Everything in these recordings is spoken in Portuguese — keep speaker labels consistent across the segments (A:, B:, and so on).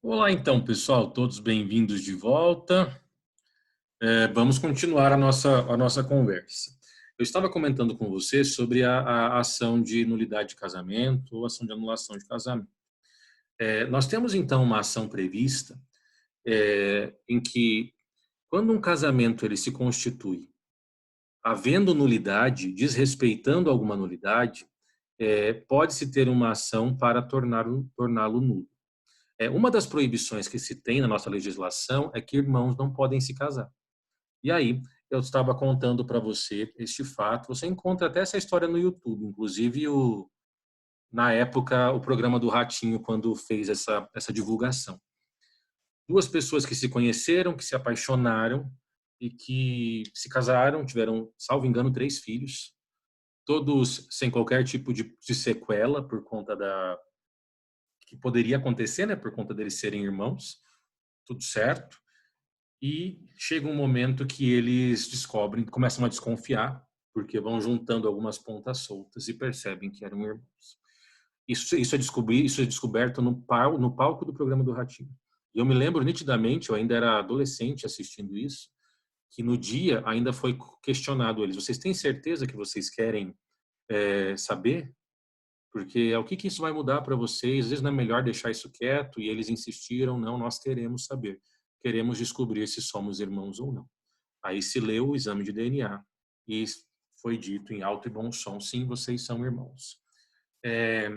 A: Olá, então, pessoal, todos bem-vindos de volta. Vamos continuar a nossa conversa. Eu estava comentando com você sobre a ação de nulidade de casamento ou ação de anulação de casamento. Nós temos, então, uma ação prevista em que, quando um casamento ele se constitui havendo nulidade, desrespeitando alguma nulidade, pode-se ter uma ação para torná-lo nulo. Uma das proibições que se tem na nossa legislação é que irmãos não podem se casar. E aí, eu estava contando para você este fato. Você encontra até essa história no YouTube, inclusive na época o programa do Ratinho quando fez essa divulgação. Duas pessoas que se conheceram, que se apaixonaram e que se casaram, tiveram, salvo engano, 3 filhos, todos sem qualquer tipo de sequela por conta da que poderia acontecer, né, por conta deles serem irmãos, tudo certo. E chega um momento que eles descobrem, começam a desconfiar, porque vão juntando algumas pontas soltas e percebem que eram irmãos. Isso é descoberto no palco do programa do Ratinho. E eu me lembro nitidamente, eu ainda era adolescente assistindo isso, que no dia ainda foi questionado eles: vocês têm certeza que vocês querem saber? Porque o que isso vai mudar para vocês? Às vezes não é melhor deixar isso quieto. E eles insistiram: não, nós queremos saber. Queremos descobrir se somos irmãos ou não. Aí se leu o exame de DNA e foi dito em alto e bom som: sim, vocês são irmãos. É,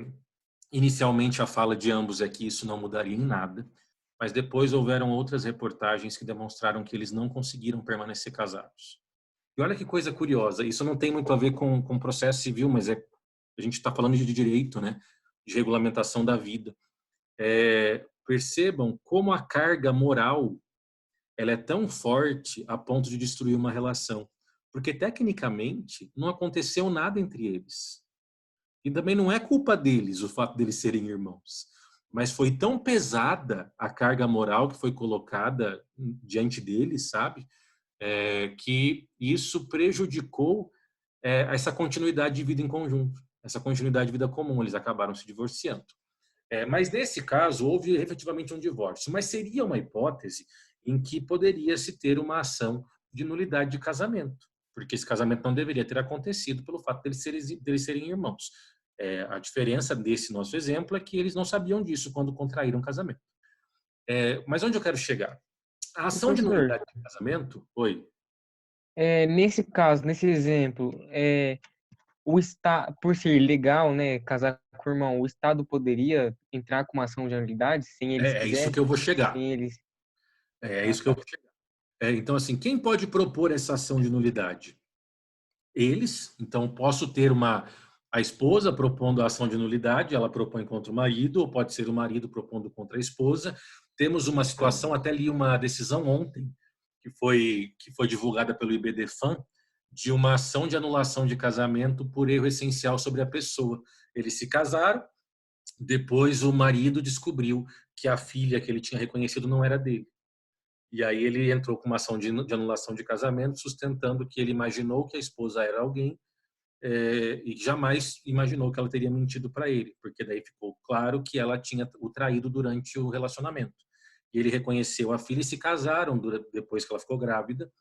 A: Inicialmente a fala de ambos é que isso não mudaria em nada, mas depois houveram outras reportagens que demonstraram que eles não conseguiram permanecer casados. E olha que coisa curiosa, isso não tem muito a ver com processo civil, mas a gente está falando de direito, né? De regulamentação da vida. Percebam como a carga moral ela é tão forte a ponto de destruir uma relação. Porque, tecnicamente, não aconteceu nada entre eles. E também não é culpa deles o fato deles serem irmãos. Mas foi tão pesada a carga moral que foi colocada diante deles, sabe? Que isso prejudicou essa continuidade de vida em conjunto, essa continuidade de vida comum. Eles acabaram se divorciando. Mas nesse caso, houve efetivamente um divórcio. Mas seria uma hipótese em que poderia se ter uma ação de nulidade de casamento, porque esse casamento não deveria ter acontecido pelo fato deles serem irmãos. A diferença desse nosso exemplo é que eles não sabiam disso quando contraíram o casamento. Mas onde eu quero chegar? A
B: E,
A: ação de
B: professor,
A: nulidade de casamento, oi,
B: nesse caso, nesse exemplo, o Estado, por ser legal, né, casar com o irmão, o Estado poderia entrar com uma ação de nulidade sem eles
A: é isso que eu
B: quiserem?
A: vou chegar.
B: Sem eles.
A: É
B: Ah,
A: isso que eu
B: tá.
A: vou chegar. Então, assim, quem pode propor essa ação de nulidade? Eles. Então, posso ter a esposa propondo a ação de nulidade, ela propõe contra o marido, ou pode ser o marido propondo contra a esposa. Temos uma situação, até li uma decisão ontem, que foi divulgada pelo IBDFAN, de uma ação de anulação de casamento por erro essencial sobre a pessoa. Eles se casaram, depois o marido descobriu que a filha que ele tinha reconhecido não era dele. E aí ele entrou com uma ação de anulação de casamento, sustentando que ele imaginou que a esposa era alguém e jamais imaginou que ela teria mentido para ele, porque daí ficou claro que ela tinha o traído durante o relacionamento. E ele reconheceu a filha e se casaram depois que ela ficou grávida,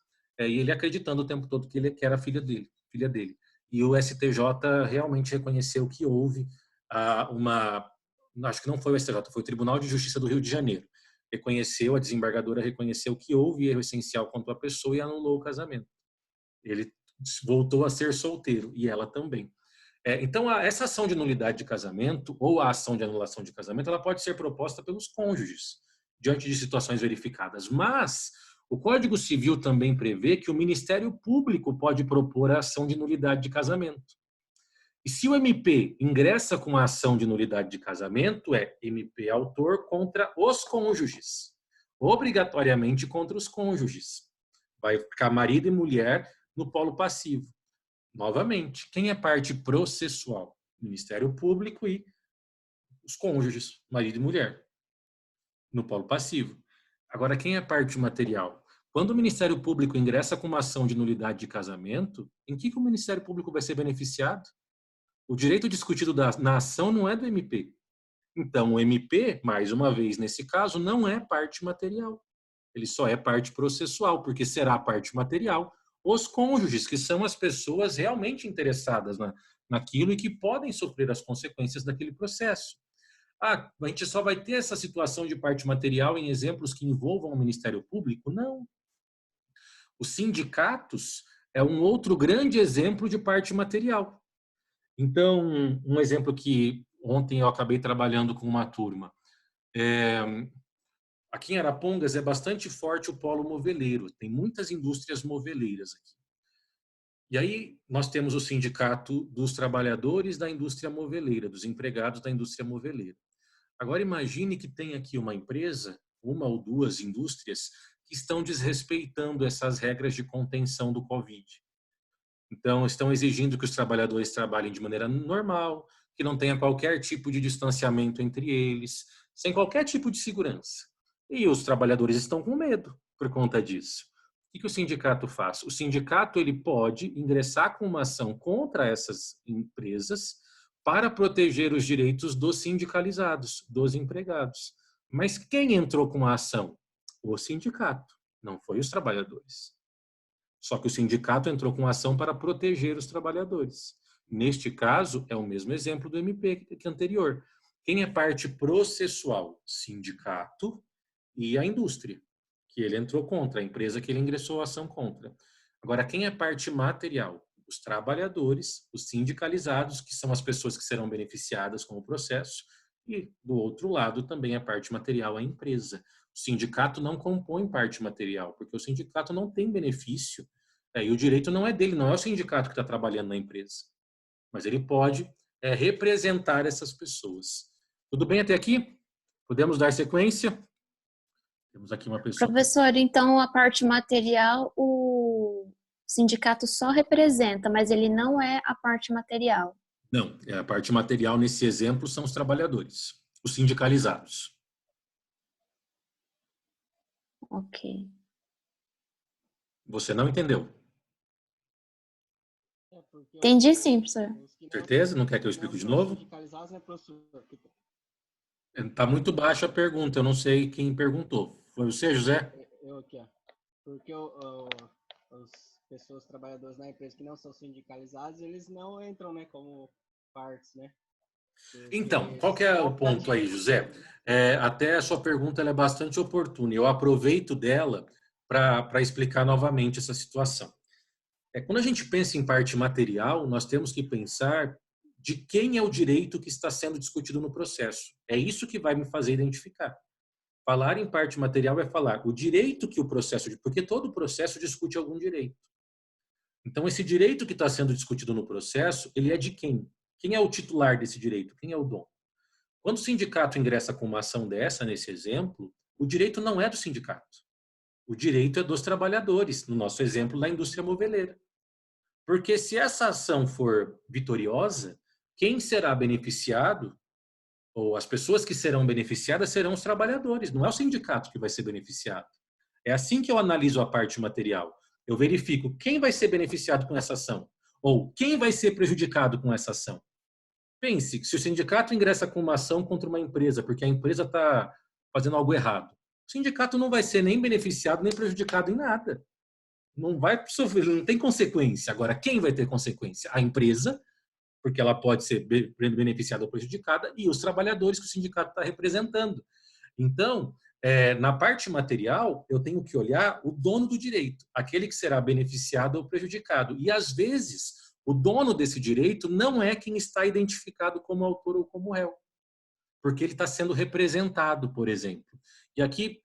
A: e ele acreditando o tempo todo que era filha dele, filha dele. E o STJ realmente reconheceu que houve uma, acho que não foi o STJ, foi o Tribunal de Justiça do Rio de Janeiro, reconheceu, a desembargadora reconheceu que houve erro essencial contra a pessoa e anulou o casamento. Ele voltou a ser solteiro e ela também. Então, essa ação de nulidade de casamento ou a ação de anulação de casamento, ela pode ser proposta pelos cônjuges diante de situações verificadas. Mas o Código Civil também prevê que o Ministério Público pode propor a ação de nulidade de casamento. E se o MP ingressa com a ação de nulidade de casamento, é MP autor contra os cônjuges. Obrigatoriamente contra os cônjuges. Vai ficar marido e mulher no polo passivo. Novamente, quem é parte processual? Ministério Público e os cônjuges, marido e mulher, no polo passivo. Agora, quem é parte material? Quando o Ministério Público ingressa com uma ação de nulidade de casamento, em que o Ministério Público vai ser beneficiado? O direito discutido na ação não é do MP. Então, o MP, mais uma vez nesse caso, não é parte material. Ele só é parte processual, porque será parte material os cônjuges, que são as pessoas realmente interessadas naquilo e que podem sofrer as consequências daquele processo. Ah, a gente só vai ter essa situação de parte material em exemplos que envolvam o Ministério Público? Não. Os sindicatos é um outro grande exemplo de parte material. Então, um exemplo que ontem eu acabei trabalhando com uma turma. Aqui em Arapongas é bastante forte o polo moveleiro, tem muitas indústrias moveleiras aqui. E aí nós temos o sindicato dos trabalhadores da indústria moveleira, dos empregados da indústria moveleira. Agora imagine que tem aqui uma empresa, uma ou duas indústrias, que estão desrespeitando essas regras de contenção do Covid. Então, estão exigindo que os trabalhadores trabalhem de maneira normal, que não tenha qualquer tipo de distanciamento entre eles, sem qualquer tipo de segurança. E os trabalhadores estão com medo por conta disso. O que o sindicato faz? O sindicato ele pode ingressar com uma ação contra essas empresas para proteger os direitos dos sindicalizados, dos empregados. Mas quem entrou com a ação? O sindicato, não foi os trabalhadores. Só que o sindicato entrou com ação para proteger os trabalhadores. Neste caso, é o mesmo exemplo do MP que anterior. Quem é parte processual? Sindicato e a indústria, que ele entrou contra, a empresa que ele ingressou a ação contra. Agora, quem é parte material? Os trabalhadores, os sindicalizados, que são as pessoas que serão beneficiadas com o processo, e do outro lado também a parte material, a empresa. O sindicato não compõe parte material, porque o sindicato não tem benefício, e o direito não é dele, não é o sindicato que está trabalhando na empresa. Mas ele pode representar essas pessoas. Tudo bem até aqui? Podemos dar sequência? Temos aqui uma pessoa.
C: Professor, então a parte material o sindicato só representa, mas ele não é a parte material.
A: Não, a parte material nesse exemplo são os trabalhadores, os sindicalizados.
C: Ok.
A: Você não entendeu?
C: Entendi sim, professor.
A: Certeza? Não quer que eu explique de novo? Está muito baixa a pergunta, eu não sei quem perguntou. Foi você, José?
D: Eu aqui, ó. Porque as pessoas, trabalhadores na empresa que não são sindicalizados, eles não entram, né, como partes, né? Porque
A: Então, qual que é o ponto aí, José? Até a sua pergunta ela é bastante oportuna. Eu aproveito dela para explicar novamente essa situação. Quando a gente pensa em parte material, nós temos que pensar de quem é o direito que está sendo discutido no processo. É isso que vai me fazer identificar. Falar em parte material é falar o direito que o processo... Porque todo processo discute algum direito. Então, esse direito que está sendo discutido no processo, ele é de quem? Quem é o titular desse direito? Quem é o dono? Quando o sindicato ingressa com uma ação dessa, nesse exemplo, o direito não é do sindicato. O direito é dos trabalhadores, no nosso exemplo, da indústria moveleira. Porque se essa ação for vitoriosa, quem será beneficiado, ou as pessoas que serão beneficiadas, serão os trabalhadores, não é o sindicato que vai ser beneficiado. É assim que eu analiso a parte material. Eu verifico quem vai ser beneficiado com essa ação, ou quem vai ser prejudicado com essa ação. Pense que se o sindicato ingressa com uma ação contra uma empresa, porque a empresa está fazendo algo errado, o sindicato não vai ser nem beneficiado nem prejudicado em nada. Não vai sofrer, não tem consequência. Agora, quem vai ter consequência? A empresa, porque ela pode ser beneficiada ou prejudicada, e os trabalhadores que o sindicato está representando. Então, na parte material, eu tenho que olhar o dono do direito, aquele que será beneficiado ou prejudicado. E, às vezes, o dono desse direito não é quem está identificado como autor ou como réu, porque ele está sendo representado, por exemplo. E aqui,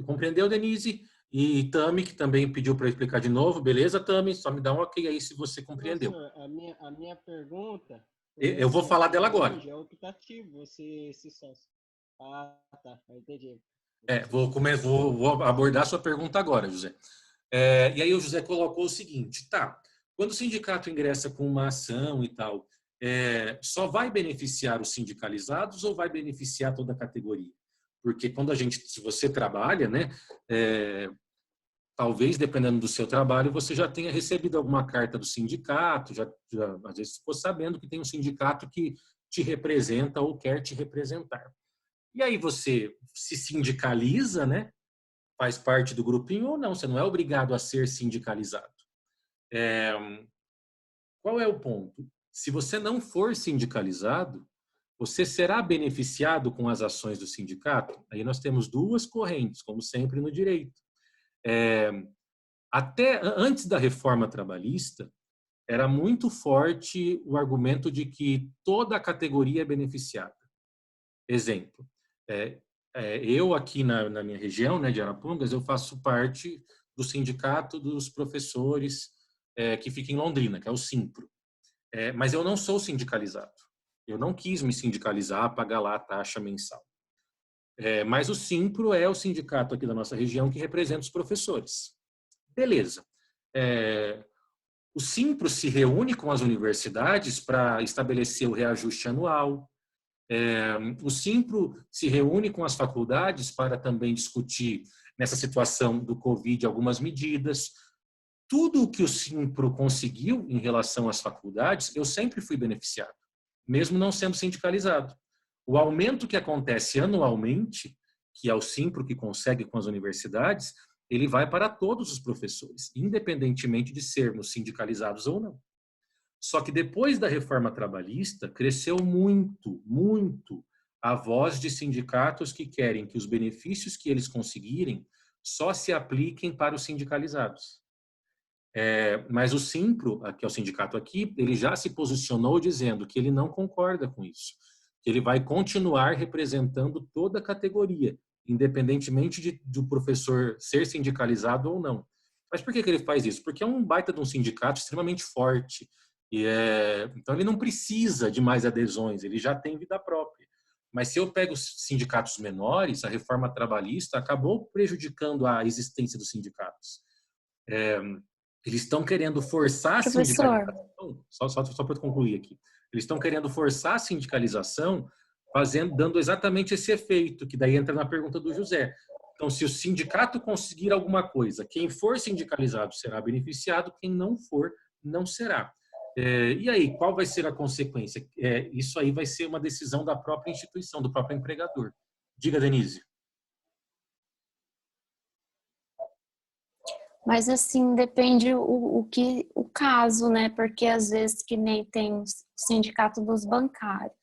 A: compreendeu, Denise? E Tami, que também pediu para explicar de novo. Beleza, Tami? Só me dá um ok aí se você compreendeu.
D: Professor, a minha pergunta...
A: Eu vou falar dela agora.
D: É optativo, você se sócio. Ah, tá. Entendi.
A: Vou abordar sua pergunta agora, José. E aí o José colocou o seguinte, tá, quando o sindicato ingressa com uma ação e tal, só vai beneficiar os sindicalizados ou vai beneficiar toda a categoria? Porque se você trabalha, né, talvez, dependendo do seu trabalho, você já tenha recebido alguma carta do sindicato, já às vezes ficou sabendo que tem um sindicato que te representa ou quer te representar. E aí você se sindicaliza, né? Faz parte do grupinho ou não, você não é obrigado a ser sindicalizado. Qual é o ponto? Se você não for sindicalizado, você será beneficiado com as ações do sindicato? Aí nós temos duas correntes, como sempre no direito. Até antes da reforma trabalhista, era muito forte o argumento de que toda a categoria é beneficiada. Exemplo, eu aqui na minha região, né, de Arapongas, eu faço parte do sindicato dos professores que fica em Londrina, que é o Simpro. Mas eu não sou sindicalizado. Eu não quis me sindicalizar, pagar lá a taxa mensal. Mas o Simpro é o sindicato aqui da nossa região que representa os professores. Beleza. O Simpro se reúne com as universidades para estabelecer o reajuste anual. O Simpro se reúne com as faculdades para também discutir, nessa situação do Covid, algumas medidas. Tudo o que o Simpro conseguiu em relação às faculdades, eu sempre fui beneficiado, mesmo não sendo sindicalizado. O aumento que acontece anualmente, que é o Simpro que consegue com as universidades, ele vai para todos os professores, independentemente de sermos sindicalizados ou não. Só que depois da reforma trabalhista, cresceu muito, muito a voz de sindicatos que querem que os benefícios que eles conseguirem só se apliquem para os sindicalizados. Mas o Simpro, que é o sindicato aqui, ele já se posicionou dizendo que ele não concorda com isso, que ele vai continuar representando toda a categoria, independentemente do professor ser sindicalizado ou não. Mas por que ele faz isso? Porque é um baita de um sindicato extremamente forte. Então ele não precisa de mais adesões, ele já tem vida própria. Mas se eu pego os sindicatos menores, a reforma trabalhista acabou prejudicando a existência dos sindicatos. Eles estão querendo forçar a sindicalização, só para concluir aqui, eles estão querendo forçar a sindicalização, dando exatamente esse efeito, que daí entra na pergunta do José. Então, se o sindicato conseguir alguma coisa, quem for sindicalizado será beneficiado, quem não for, não será. E aí, qual vai ser a consequência? Isso aí vai ser uma decisão da própria instituição, do próprio empregador. Diga, Denise.
C: Mas assim, depende o caso, né? Porque às vezes que nem tem o sindicato dos bancários.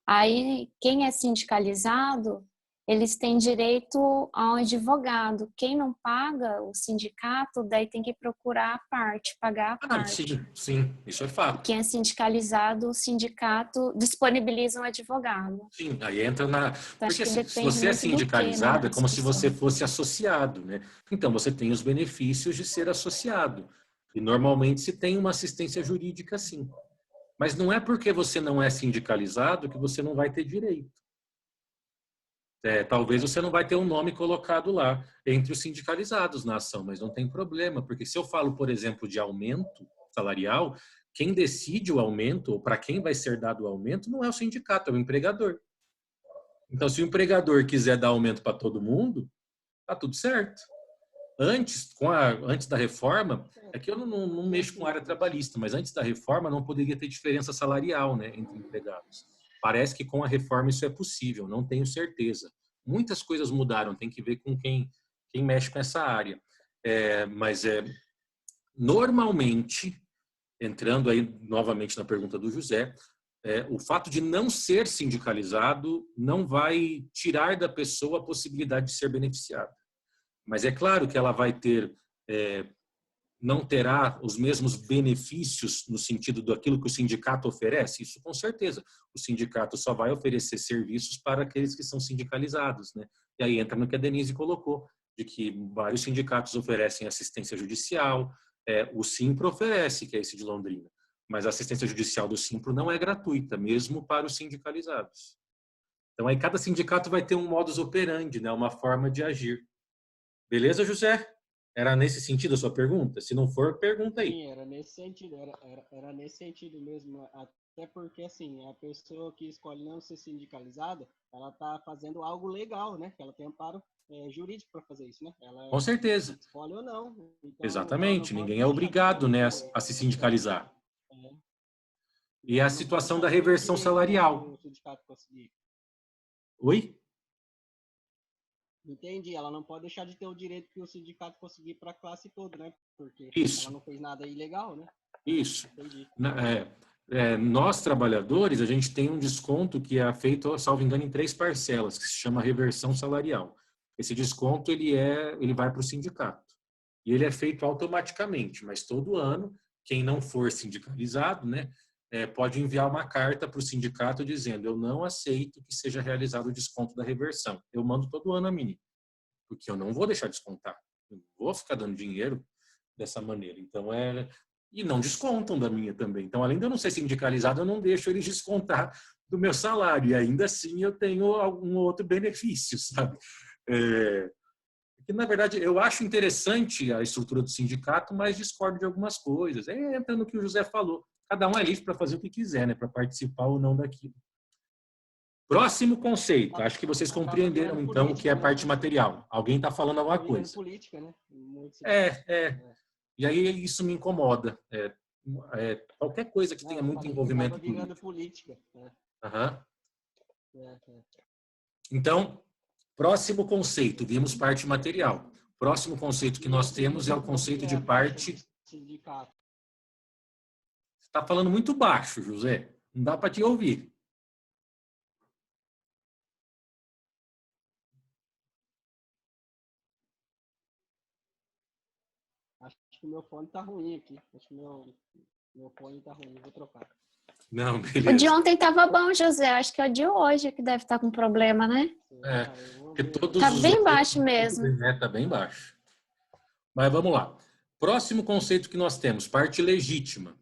C: Aí, quem é sindicalizado, eles têm direito a um advogado. Quem não paga, o sindicato, daí tem que procurar a parte, pagar a parte.
A: Sim, isso é fato.
C: Quem é sindicalizado, o sindicato disponibiliza um advogado.
A: Sim, aí entra na...
C: Então,
A: porque se você é sindicalizado, é como se você fosse associado, né? Então, você tem os benefícios de ser associado. E, normalmente, se tem uma assistência jurídica, sim. Mas não é porque você não é sindicalizado que você não vai ter direito. Talvez você não vai ter um nome colocado lá entre os sindicalizados na ação, mas não tem problema, porque se eu falo, por exemplo, de aumento salarial, quem decide o aumento, ou para quem vai ser dado o aumento, não é o sindicato, é o empregador. Então, se o empregador quiser dar aumento para todo mundo, tá tudo certo. Antes da reforma, é que eu não mexo com área trabalhista, mas antes da reforma não poderia ter diferença salarial, né, entre empregados. Parece que com a reforma isso é possível, não tenho certeza. Muitas coisas mudaram, tem que ver com quem mexe com essa área. Mas normalmente, entrando aí novamente na pergunta do José, o fato de não ser sindicalizado não vai tirar da pessoa a possibilidade de ser beneficiada. Mas é claro que ela vai ter, não terá os mesmos benefícios no sentido daquilo que o sindicato oferece, isso com certeza. O sindicato só vai oferecer serviços para aqueles que são sindicalizados, né? E aí entra no que a Denise colocou, de que vários sindicatos oferecem assistência judicial, o Simpro oferece, que é esse de Londrina, mas a assistência judicial do Simpro não é gratuita, mesmo para os sindicalizados. Então aí cada sindicato vai ter um modus operandi, né? Uma forma de agir. Beleza, José? Era nesse sentido a sua pergunta? Se não for, pergunta aí.
D: Sim, era nesse sentido, era nesse sentido mesmo. Até porque, assim, a pessoa que escolhe não ser sindicalizada, ela está fazendo algo legal, né? Ela tem amparo jurídico para fazer isso, né? Ela
A: com certeza.
D: Escolhe ou não. Então,
A: exatamente, ninguém é obrigado, né, a se sindicalizar. E a situação da reversão salarial.
D: O sindicato conseguir.
A: Oi?
D: Entendi, ela não pode deixar de ter o direito que o sindicato conseguir para a classe toda, né? Porque
A: Isso.
D: ela não fez nada ilegal, né?
A: Isso.
D: Entendi.
A: Nós, trabalhadores, a gente tem um desconto que é feito, salvo engano, em 3 parcelas, que se chama reversão salarial. Esse desconto, ele vai para o sindicato. E ele é feito automaticamente, mas todo ano, quem não for sindicalizado, né, pode enviar uma carta para o sindicato dizendo: eu não aceito que seja realizado o desconto da reversão. Eu mando todo ano a mini, porque eu não vou deixar descontar. Eu não vou ficar dando dinheiro dessa maneira. Então, e não descontam da minha também. Então, além de eu não ser sindicalizado, eu não deixo eles descontar do meu salário. E ainda assim eu tenho algum outro benefício, sabe? Porque, na verdade, eu acho interessante a estrutura do sindicato, mas discordo de algumas coisas. Entra no que o José falou. Cada um é livre para fazer o que quiser, né? Para participar ou não daquilo. Próximo conceito. Acho que vocês compreenderam, então, o que é a parte material. Alguém está falando alguma coisa.
D: Política, né?
A: E aí isso me incomoda. Qualquer coisa que tenha muito envolvimento
D: político.
A: Então, próximo conceito, vimos parte material. Próximo conceito que nós temos é o conceito de parte... Você está falando muito baixo, José. Não dá para te ouvir.
D: Acho que o meu fone tá ruim aqui. Acho que meu fone tá ruim. Vou trocar.
A: Não, beleza.
C: O de ontem tava bom, José. Acho que é o de hoje que deve estar com problema, né?
A: Tá
C: bem baixo mesmo.
A: Tá bem baixo. Mas vamos lá. Próximo conceito que nós temos, parte legítima.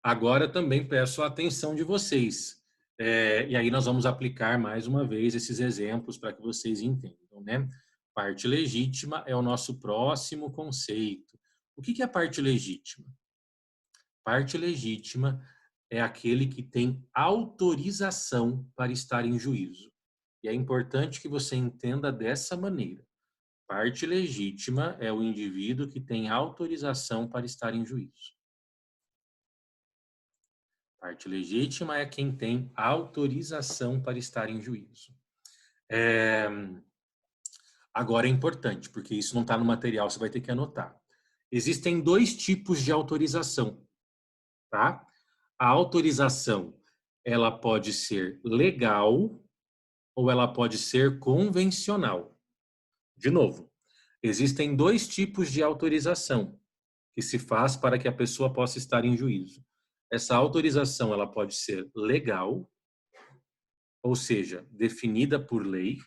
A: Agora também peço a atenção de vocês. E aí nós vamos aplicar mais uma vez esses exemplos para que vocês entendam, né? Parte legítima é o nosso próximo conceito. O que é parte legítima? Parte legítima é aquele que tem autorização para estar em juízo. E é importante que você entenda dessa maneira. Parte legítima é o indivíduo que tem autorização para estar em juízo. Parte legítima é quem tem autorização para estar em juízo. Agora é importante, porque isso não está no material, você vai ter que anotar. Existem 2 tipos de autorização, tá? A autorização, ela pode ser legal ou ela pode ser convencional. De novo, existem 2 tipos de autorização que se faz para que a pessoa possa estar em juízo. Essa autorização, ela pode ser legal, ou seja, definida por lei,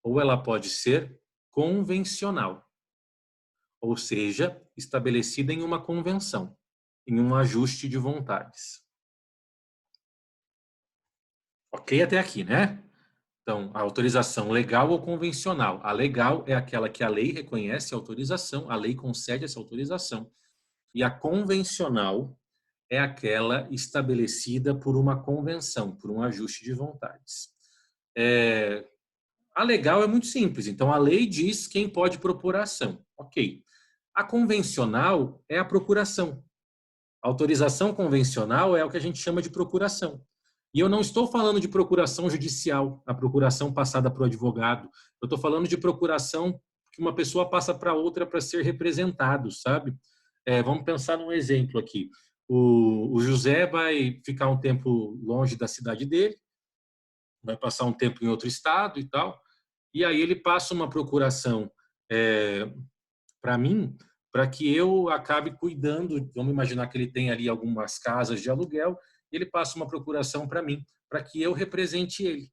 A: ou ela pode ser convencional, ou seja, estabelecida em uma convenção, em um ajuste de vontades. Ok até aqui, né? Então, a autorização legal ou convencional. A legal é aquela que a lei reconhece a autorização, a lei concede essa autorização. E a convencional é aquela estabelecida por uma convenção, por um ajuste de vontades. A legal é muito simples. Então, a lei diz quem pode propor a ação. Ok. A convencional é a procuração. A autorização convencional é o que a gente chama de procuração. E eu não estou falando de procuração judicial, a procuração passada para o advogado. Eu estou falando de procuração que uma pessoa passa para outra para ser representado, sabe? Vamos pensar num exemplo aqui. O José vai ficar um tempo longe da cidade dele, vai passar um tempo em outro estado e tal, e aí ele passa uma procuração para mim, para que eu acabe cuidando. Vamos imaginar que ele tem ali algumas casas de aluguel, ele passa uma procuração para mim, para que eu represente ele.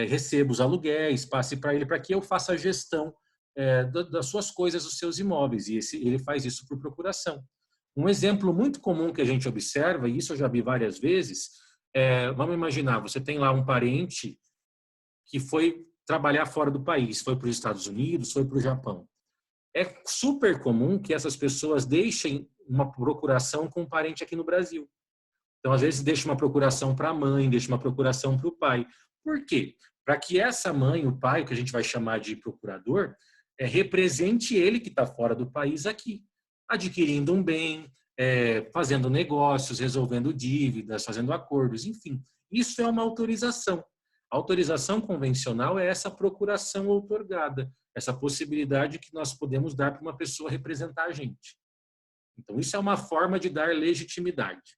A: Receba os aluguéis, passe para ele, para que eu faça a gestão das suas coisas, dos seus imóveis, e ele faz isso por procuração. Um exemplo muito comum que a gente observa, e isso eu já vi várias vezes, vamos imaginar, você tem lá um parente que foi trabalhar fora do país, foi para os Estados Unidos, foi para o Japão. É super comum que essas pessoas deixem uma procuração com um parente aqui no Brasil. Então, às vezes, deixa uma procuração para a mãe, deixa uma procuração para o pai. Por quê? Para que essa mãe, o pai, que a gente vai chamar de procurador, represente ele que está fora do país aqui, adquirindo um bem, fazendo negócios, resolvendo dívidas, fazendo acordos, enfim. Isso é uma autorização. A autorização convencional é essa procuração outorgada, essa possibilidade que nós podemos dar para uma pessoa representar a gente. Então, isso é uma forma de dar legitimidade.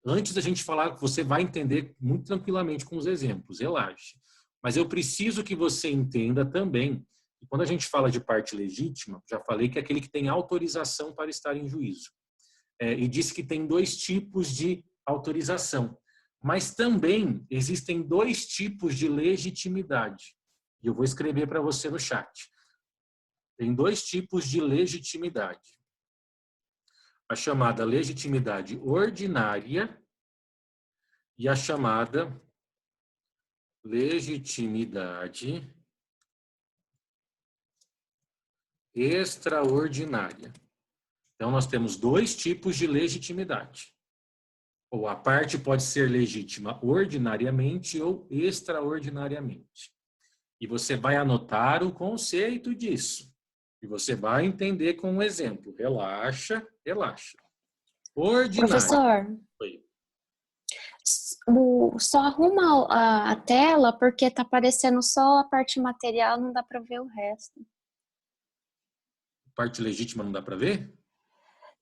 A: Antes da gente falar, você vai entender muito tranquilamente com os exemplos, relaxe. Mas eu preciso que você entenda também que quando a gente fala de parte legítima, já falei que é aquele que tem autorização para estar em juízo. E disse que tem 2 tipos de autorização. Mas também existem 2 tipos de legitimidade. E eu vou escrever para você no chat. Tem 2 tipos de legitimidade. A chamada legitimidade ordinária e a chamada legitimidade extraordinária. Então, nós temos 2 tipos de legitimidade. Ou a parte pode ser legítima ordinariamente ou extraordinariamente. E você vai anotar o conceito disso. E você vai entender com um exemplo. Relaxa, relaxa. Ordinário.
C: Professor,
A: Oi.
C: só arruma a tela porque tá aparecendo só a parte material, não dá para ver o resto.
A: Parte legítima não dá para ver?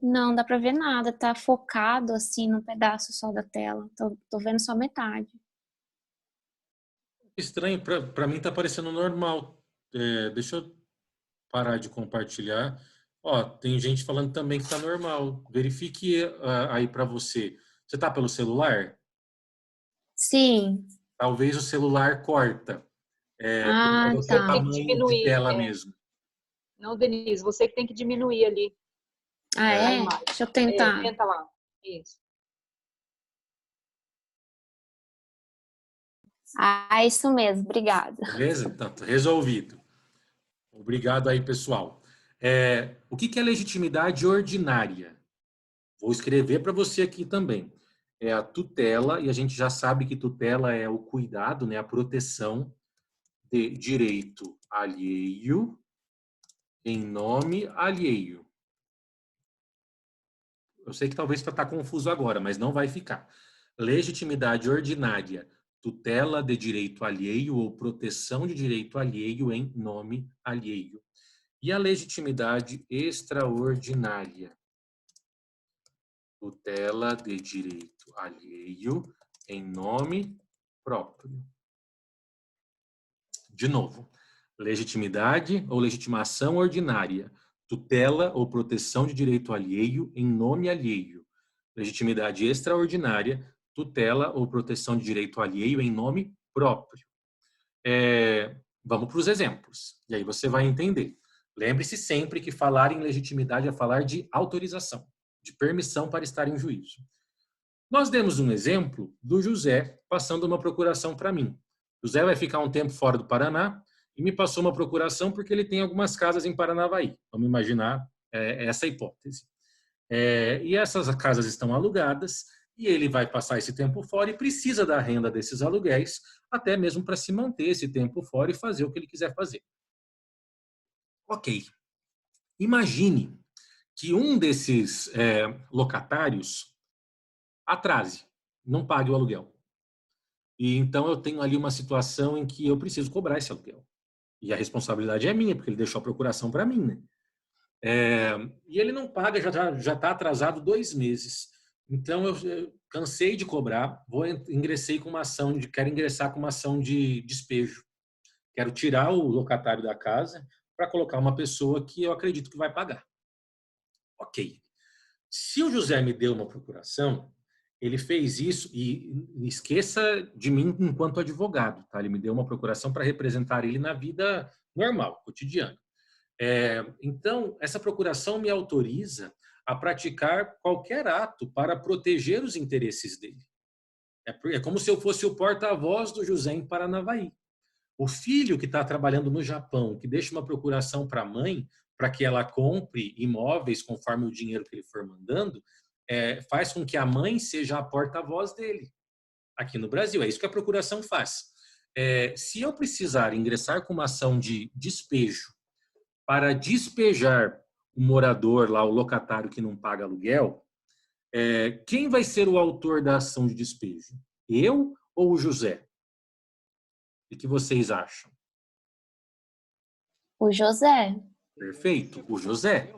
C: Não dá para ver nada, tá focado assim num pedaço só da tela. Tô vendo só metade.
A: Estranho, para mim tá parecendo normal. Deixa eu parar de compartilhar. Ó, tem gente falando também que tá normal. Verifique aí para você. Você tá pelo celular?
C: Sim.
A: Talvez o celular corta.
C: Ah,
A: É o seu
C: tá.
E: Tem que
A: tamanho de
E: diminuir.
A: tela mesmo.
E: Não, Denise, você que tem que diminuir ali
C: Ah,
E: a
C: é?
E: imagem.
C: Deixa eu tentar.
E: Tenta lá. Isso.
C: Ah, isso mesmo, obrigada.
A: Beleza? Então, resolvido. Obrigado aí, pessoal. O que é legitimidade ordinária? Vou escrever para você aqui também. É a tutela, e a gente já sabe que tutela é o cuidado, né, a proteção de direito alheio em nome alheio. Eu sei que talvez está confuso agora, mas não vai ficar. Legitimidade ordinária, tutela de direito alheio ou proteção de direito alheio em nome alheio. E a legitimidade extraordinária, tutela de direito alheio em nome próprio. De novo, legitimidade ou legitimação ordinária, tutela ou proteção de direito alheio em nome alheio. Legitimidade extraordinária, tutela ou proteção de direito alheio em nome próprio. Vamos para os exemplos, e aí você vai entender. Lembre-se sempre que falar em legitimidade é falar de autorização, de permissão para estar em juízo. Nós demos um exemplo do José passando uma procuração para mim. José vai ficar um tempo fora do Paraná e me passou uma procuração porque ele tem algumas casas em Paranavaí. Vamos imaginar essa hipótese. E essas casas estão alugadas e ele vai passar esse tempo fora e precisa da renda desses aluguéis, até mesmo para se manter esse tempo fora e fazer o que ele quiser fazer. Ok. Imagine que um desses locatários atrase, não pague o aluguel. E então eu tenho ali uma situação em que eu preciso cobrar esse aluguel. E a responsabilidade é minha, porque ele deixou a procuração para mim, né? E ele não paga, já está atrasado 2 meses. Então eu cansei de cobrar, quero ingressar com uma ação de despejo. Quero tirar o locatário da casa para colocar uma pessoa que eu acredito que vai pagar. Ok. Se o José me deu uma procuração, ele fez isso, e esqueça de mim enquanto advogado, tá? Ele me deu uma procuração para representar ele na vida normal, cotidiana. Então, essa procuração me autoriza a praticar qualquer ato para proteger os interesses dele. É como se eu fosse o porta-voz do José em Paranavaí. O filho que está trabalhando no Japão, que deixa uma procuração para a mãe, para que ela compre imóveis conforme o dinheiro que ele for mandando, faz com que a mãe seja a porta-voz dele. Aqui no Brasil, é isso que a procuração faz. Se eu precisar ingressar com uma ação de despejo para despejar o morador lá, o locatário que não paga aluguel, quem vai ser o autor da ação de despejo? Eu ou o José? O que vocês acham?
C: O José.
A: Perfeito, o José.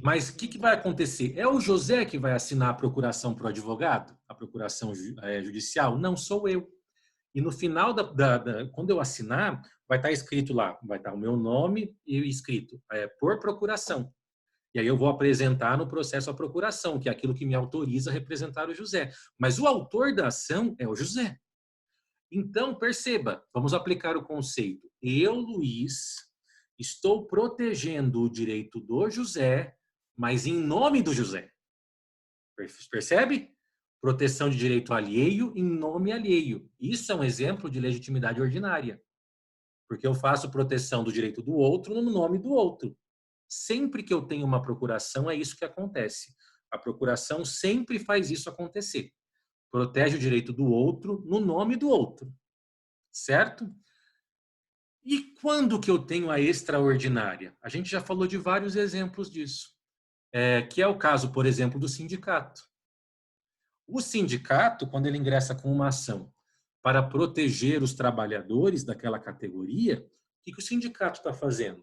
A: Mas o que vai acontecer? É o José que vai assinar a procuração para o advogado? A procuração judicial? Não, sou eu. E no final, quando eu assinar, vai estar escrito lá, vai estar o meu nome e escrito por procuração. E aí eu vou apresentar no processo a procuração, que é aquilo que me autoriza a representar o José. Mas o autor da ação é o José. Então, perceba, vamos aplicar o conceito. Eu, Luiz, estou protegendo o direito do José, mas em nome do José. Percebe? Proteção de direito alheio em nome alheio. Isso é um exemplo de legitimidade ordinária. Porque eu faço proteção do direito do outro no nome do outro. Sempre que eu tenho uma procuração, é isso que acontece. A procuração sempre faz isso acontecer. Protege o direito do outro no nome do outro. Certo? E quando que eu tenho a extraordinária? A gente já falou de vários exemplos disso. Que é o caso, por exemplo, do sindicato. O sindicato, quando ele ingressa com uma ação para proteger os trabalhadores daquela categoria, o que o sindicato está fazendo?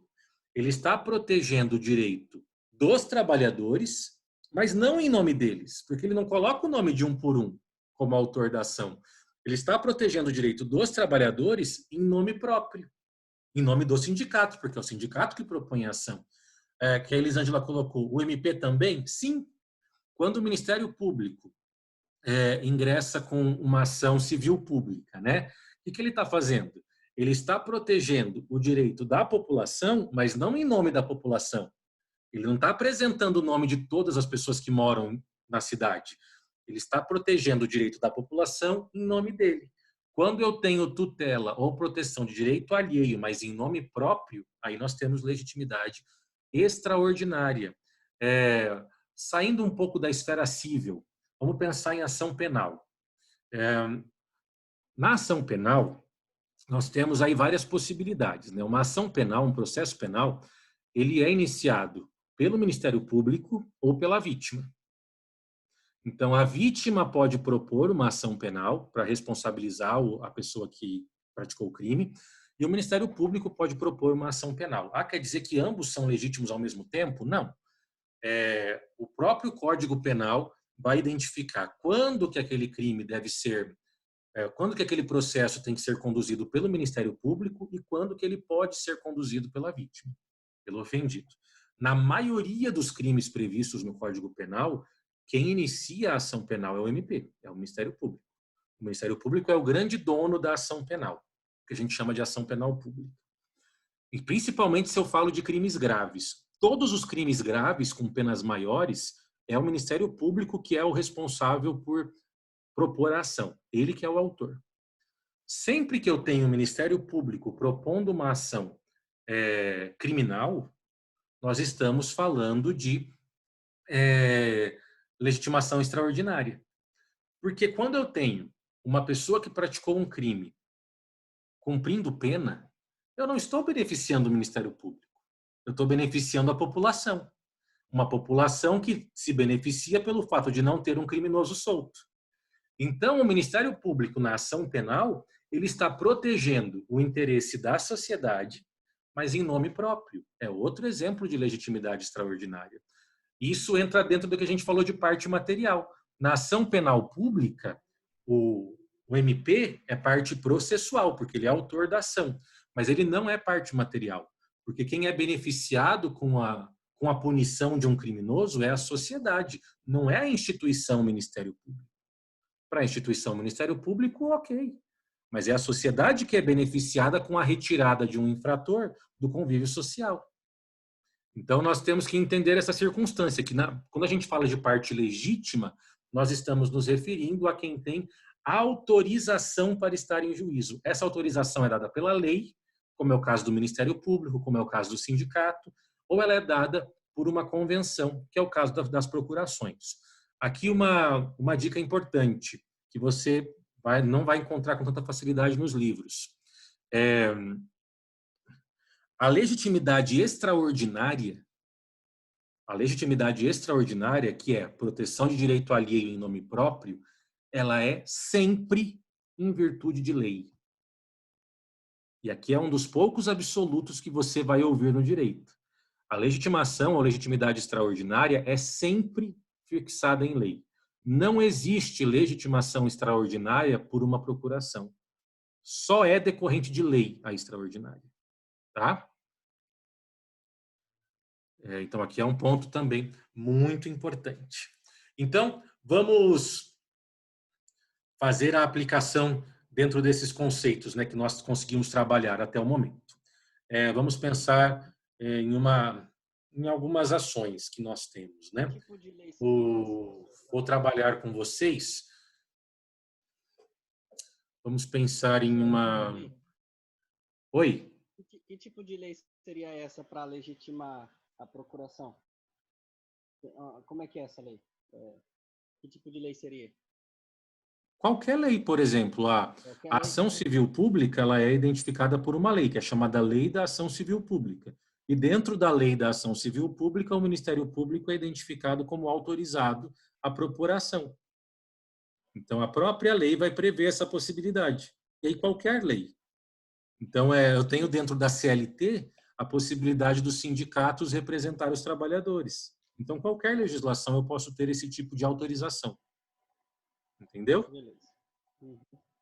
A: Ele está protegendo o direito dos trabalhadores, mas não em nome deles, porque ele não coloca o nome de um por um como autor da ação. Ele está protegendo o direito dos trabalhadores em nome próprio, em nome do sindicato, porque é o sindicato que propõe a ação. Que a Elisângela colocou, o MP também? Sim. Quando o Ministério Público ingressa com uma ação civil pública, né? O que ele está fazendo? Ele está protegendo o direito da população, mas não em nome da população. Ele não está apresentando o nome de todas as pessoas que moram na cidade. Ele está protegendo o direito da população em nome dele. Quando eu tenho tutela ou proteção de direito alheio, mas em nome próprio, aí nós temos legitimidade extraordinária. Saindo um pouco da esfera civil, vamos pensar em ação penal. Na ação penal, nós temos aí várias possibilidades, né? Uma ação penal, um processo penal, ele é iniciado pelo Ministério Público ou pela vítima. Então, a vítima pode propor uma ação penal para responsabilizar a pessoa que praticou o crime, e o Ministério Público pode propor uma ação penal. Quer dizer que ambos são legítimos ao mesmo tempo? Não. O próprio Código Penal vai identificar quando que aquele crime deve ser, quando que aquele processo tem que ser conduzido pelo Ministério Público e quando que ele pode ser conduzido pela vítima, pelo ofendido. Na maioria dos crimes previstos no Código Penal, quem inicia a ação penal é o MP, é o Ministério Público. O Ministério Público é o grande dono da ação penal, que a gente chama de ação penal pública. E principalmente se eu falo de crimes graves. Todos os crimes graves com penas maiores é o Ministério Público que é o responsável por propor a ação. Ele que é o autor. Sempre que eu tenho o Ministério Público propondo uma ação criminal, nós estamos falando de legitimação extraordinária. Porque quando eu tenho uma pessoa que praticou um crime cumprindo pena, eu não estou beneficiando o Ministério Público. Eu estou beneficiando a população. Uma população que se beneficia pelo fato de não ter um criminoso solto. Então, o Ministério Público, na ação penal, ele está protegendo o interesse da sociedade, mas em nome próprio. É outro exemplo de legitimidade extraordinária. Isso entra dentro do que a gente falou de parte material. Na ação penal pública, o MP é parte processual, porque ele é autor da ação, mas ele não é parte material, porque quem é beneficiado com a punição de um criminoso é a sociedade, não é a instituição Ministério Público. Para a instituição Ministério Público, ok, mas é a sociedade que é beneficiada com a retirada de um infrator do convívio social. Então, nós temos que entender essa circunstância, que quando a gente fala de parte legítima, nós estamos nos referindo a quem tem autorização para estar em juízo. Essa autorização é dada pela lei, como é o caso do Ministério Público, como é o caso do sindicato, ou ela é dada por uma convenção, que é o caso das procurações. Aqui uma dica importante, que você não vai encontrar com tanta facilidade nos livros. A legitimidade extraordinária A legitimidade extraordinária, que é proteção de direito alheio em nome próprio, ela é sempre em virtude de lei. E aqui é um dos poucos absolutos que você vai ouvir no direito. A legitimação ou legitimidade extraordinária é sempre fixada em lei. Não existe legitimação extraordinária por uma procuração. Só é decorrente de lei a extraordinária. Tá? Então, aqui é um ponto também muito importante. Então, vamos fazer a aplicação dentro desses conceitos, né, que nós conseguimos trabalhar até o momento. Vamos pensar em algumas ações que nós temos, né?
D: Tipo de lei seria essa?
A: Vou trabalhar com vocês. Vamos pensar em uma... Oi?
D: Que tipo de lei seria essa para legitimar a procuração? Como é que é essa lei? Que tipo de lei seria?
A: Qualquer lei, por exemplo, a ação civil pública, ela é identificada por uma lei, que é chamada Lei da Ação Civil Pública. E dentro da Lei da Ação Civil Pública, o Ministério Público é identificado como autorizado à procuração. Então, a própria lei vai prever essa possibilidade. E aí, qualquer lei. Então, eu tenho dentro da CLT a possibilidade dos sindicatos representar os trabalhadores. Então, qualquer legislação eu posso ter esse tipo de autorização. Entendeu?
D: Beleza.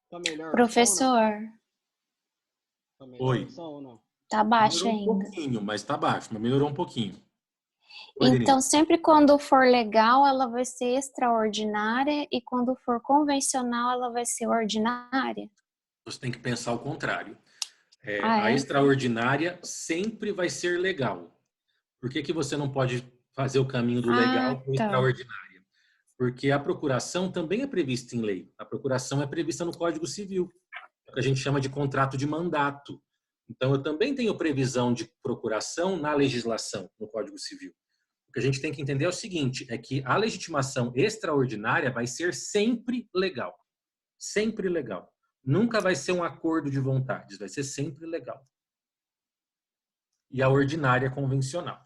D: Tá melhor
C: Professor,
D: tá melhor
A: Oi.
D: ou não?
C: tá baixo
A: Melhorou um
C: ainda.
A: pouquinho, mas está baixo, mas melhorou um pouquinho. Oi,
C: Então,
A: Denise.
C: sempre quando for legal, ela vai ser extraordinária e quando for convencional, ela vai ser ordinária?
A: Você tem que pensar o contrário.
C: Ah,
A: A
C: é?
A: extraordinária sempre vai ser legal. Por que você não pode fazer o caminho do
C: Ah,
A: legal para o
C: tá.
A: extraordinária? Porque a procuração também é prevista em lei. A procuração é prevista no Código Civil, que a gente chama de contrato de mandato. Então, eu também tenho previsão de procuração na legislação, no Código Civil. O que a gente tem que entender é o seguinte, é que a legitimação extraordinária vai ser sempre legal. Sempre legal. Nunca vai ser um acordo de vontades, vai ser sempre legal. E a ordinária convencional.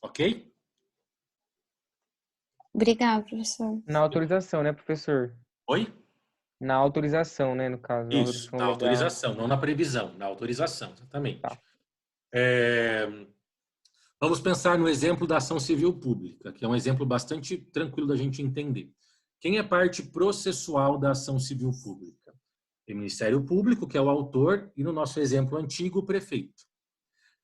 A: Ok?
C: Obrigada, professor.
B: Na autorização, né, professor?
A: Oi?
B: Na autorização, né, no caso. Na
A: Isso,
B: autorização
A: na
B: legal.
A: autorização, não na previsão, na autorização, exatamente.
B: Tá.
A: Vamos pensar no exemplo da ação civil pública, que é um exemplo bastante tranquilo da gente entender. Quem é parte processual da ação civil pública? Tem o Ministério Público, que é o autor, e no nosso exemplo antigo, o prefeito.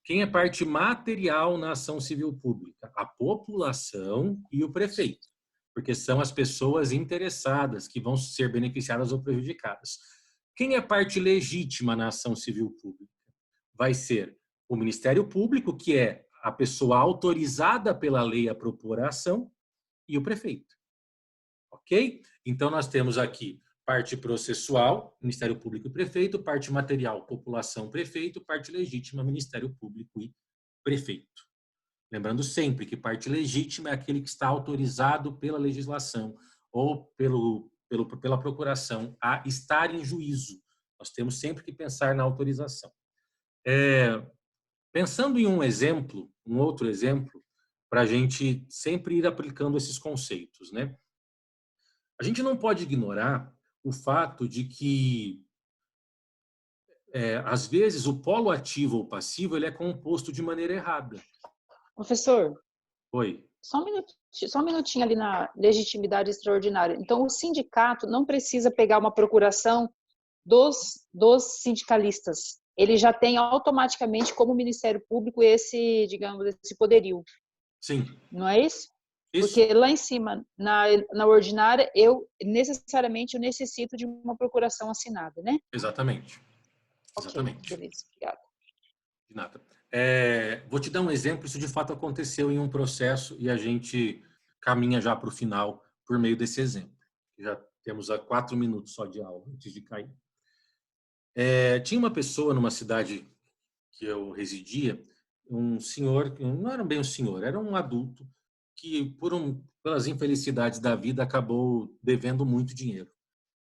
A: Quem é parte material na ação civil pública? A população e o prefeito, porque são as pessoas interessadas que vão ser beneficiadas ou prejudicadas. Quem é parte legítima na ação civil pública? Vai ser o Ministério Público, que é a pessoa autorizada pela lei a propor a ação, e o prefeito. Ok? Então, nós temos aqui parte processual, Ministério Público e prefeito, parte material, população, prefeito, parte legítima, Ministério Público e prefeito. Lembrando sempre que parte legítima é aquele que está autorizado pela legislação ou pela procuração a estar em juízo. Nós temos sempre que pensar na autorização. Pensando em um outro exemplo, para a gente sempre ir aplicando esses conceitos, né? A gente não pode ignorar o fato de que, às vezes, o polo ativo ou passivo ele é composto de maneira errada.
E: Professor,
A: Oi.
E: só um minutinho ali na legitimidade extraordinária. Então, o sindicato não precisa pegar uma procuração dos sindicalistas. Ele já tem automaticamente como Ministério Público esse, digamos, esse poderio.
A: Sim.
E: Não é isso?
A: Isso.
E: Porque lá em cima, na ordinária, eu necessariamente necessito de uma procuração assinada, né?
A: Exatamente.
E: Ok,
A: Exatamente.
E: beleza, obrigada.
A: De nada. Vou te dar um exemplo, isso de fato aconteceu em um processo e a gente caminha já para o final por meio desse exemplo. Já temos 4 minutos só de aula antes de cair. Tinha uma pessoa numa cidade que eu residia, um senhor, não era bem um senhor, era um adulto que pelas infelicidades da vida acabou devendo muito dinheiro.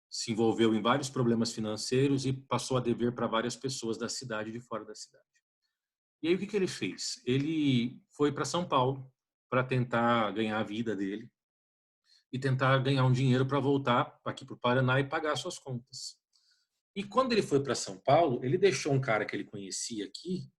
A: Se envolveu em vários problemas financeiros e passou a dever para várias pessoas da cidade e de fora da cidade. E aí o que ele fez? Ele foi para São Paulo para tentar ganhar a vida dele e tentar ganhar um dinheiro para voltar aqui para o Paraná e pagar suas contas. E quando ele foi para São Paulo, ele deixou um cara que ele conhecia aqui,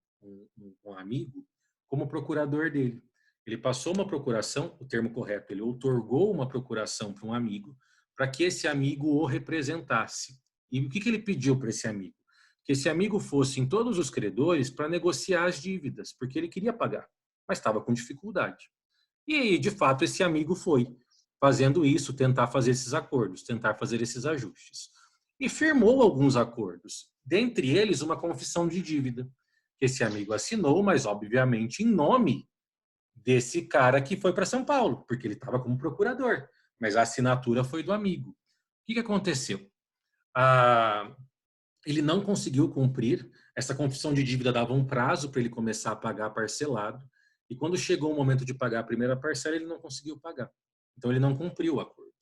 A: um amigo, como procurador dele. Ele passou uma procuração, o termo correto, ele outorgou uma procuração para um amigo, para que esse amigo o representasse. E o que ele pediu para esse amigo? Que esse amigo fosse em todos os credores para negociar as dívidas, porque ele queria pagar, mas estava com dificuldade. E, de fato, esse amigo foi fazendo isso, tentar fazer esses acordos, tentar fazer esses ajustes. E firmou alguns acordos, dentre eles uma confissão de dívida, que esse amigo assinou, mas, obviamente, em nome desse cara que foi para São Paulo, porque ele estava como procurador, mas a assinatura foi do amigo. O que aconteceu? Ele não conseguiu cumprir, essa confissão de dívida dava um prazo para ele começar a pagar parcelado, e quando chegou o momento de pagar a primeira parcela, ele não conseguiu pagar. Então, ele não cumpriu o acordo.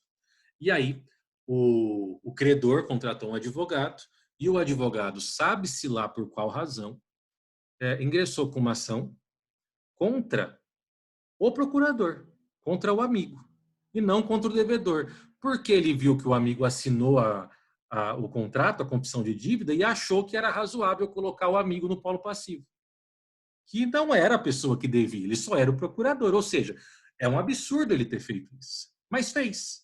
A: E aí, o credor contratou um advogado, e o advogado, sabe-se lá por qual razão, ingressou com uma ação contra o procurador, contra o amigo, e não contra o devedor, porque ele viu que o amigo assinou o contrato, a confissão de dívida, e achou que era razoável colocar o amigo no polo passivo, que não era a pessoa que devia, ele só era o procurador, ou seja, é um absurdo ele ter feito isso, mas fez.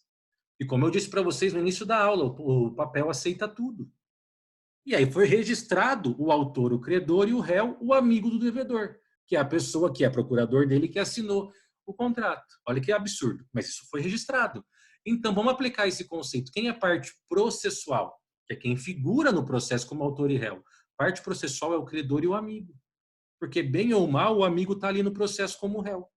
A: E como eu disse para vocês no início da aula, o papel aceita tudo. E aí foi registrado o autor, o credor, e o réu, o amigo do devedor, que é a pessoa que é procurador dele que assinou o contrato. Olha que absurdo, mas isso foi registrado. Então, vamos aplicar esse conceito. Quem é parte processual? Que é quem figura no processo como autor e réu. Parte processual é o credor e o amigo. Porque, bem ou mal, o amigo está ali no processo como réu.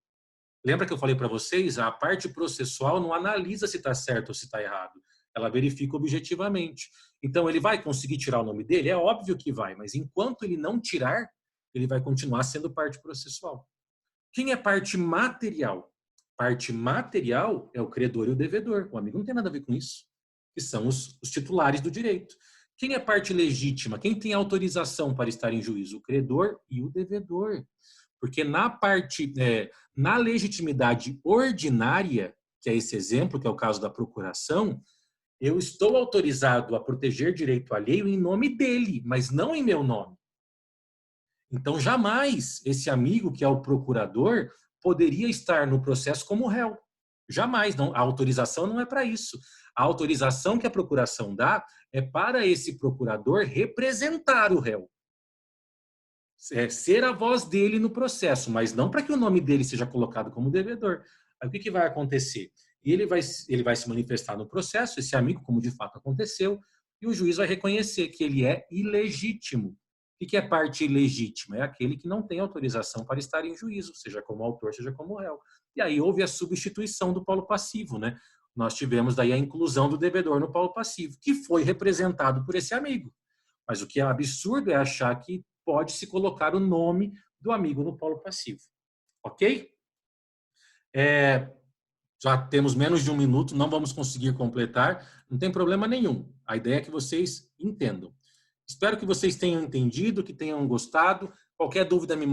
A: Lembra que eu falei para vocês? A parte processual não analisa se está certo ou se está errado. Ela verifica objetivamente. Então, ele vai conseguir tirar o nome dele? É óbvio que vai, mas enquanto ele não tirar, ele vai continuar sendo parte processual. Quem é parte material? Parte material é o credor e o devedor. O amigo não tem nada a ver com isso, que são os titulares do direito. Quem é parte legítima? Quem tem autorização para estar em juízo? O credor e o devedor. Porque na legitimidade ordinária, que é esse exemplo, que é o caso da procuração, eu estou autorizado a proteger direito alheio em nome dele, mas não em meu nome. Então, jamais esse amigo, que é o procurador, poderia estar no processo como réu. Jamais. Não, a autorização não é para isso. A autorização que a procuração dá é para esse procurador representar o réu. Ser a voz dele no processo, mas não para que o nome dele seja colocado como devedor. Aí o que vai acontecer? Ele vai se manifestar no processo, esse amigo, como de fato aconteceu, e o juiz vai reconhecer que ele é ilegítimo. O que é parte ilegítima? É aquele que não tem autorização para estar em juízo, seja como autor, seja como réu. E aí houve a substituição do polo passivo, né? Nós tivemos daí a inclusão do devedor no polo passivo, que foi representado por esse amigo. Mas o que é absurdo é achar que pode se colocar o nome do amigo no polo passivo. Ok? Já temos menos de 1 minuto, não vamos conseguir completar, não tem problema nenhum. A ideia é que vocês entendam. Espero que vocês tenham entendido, que tenham gostado. Qualquer dúvida me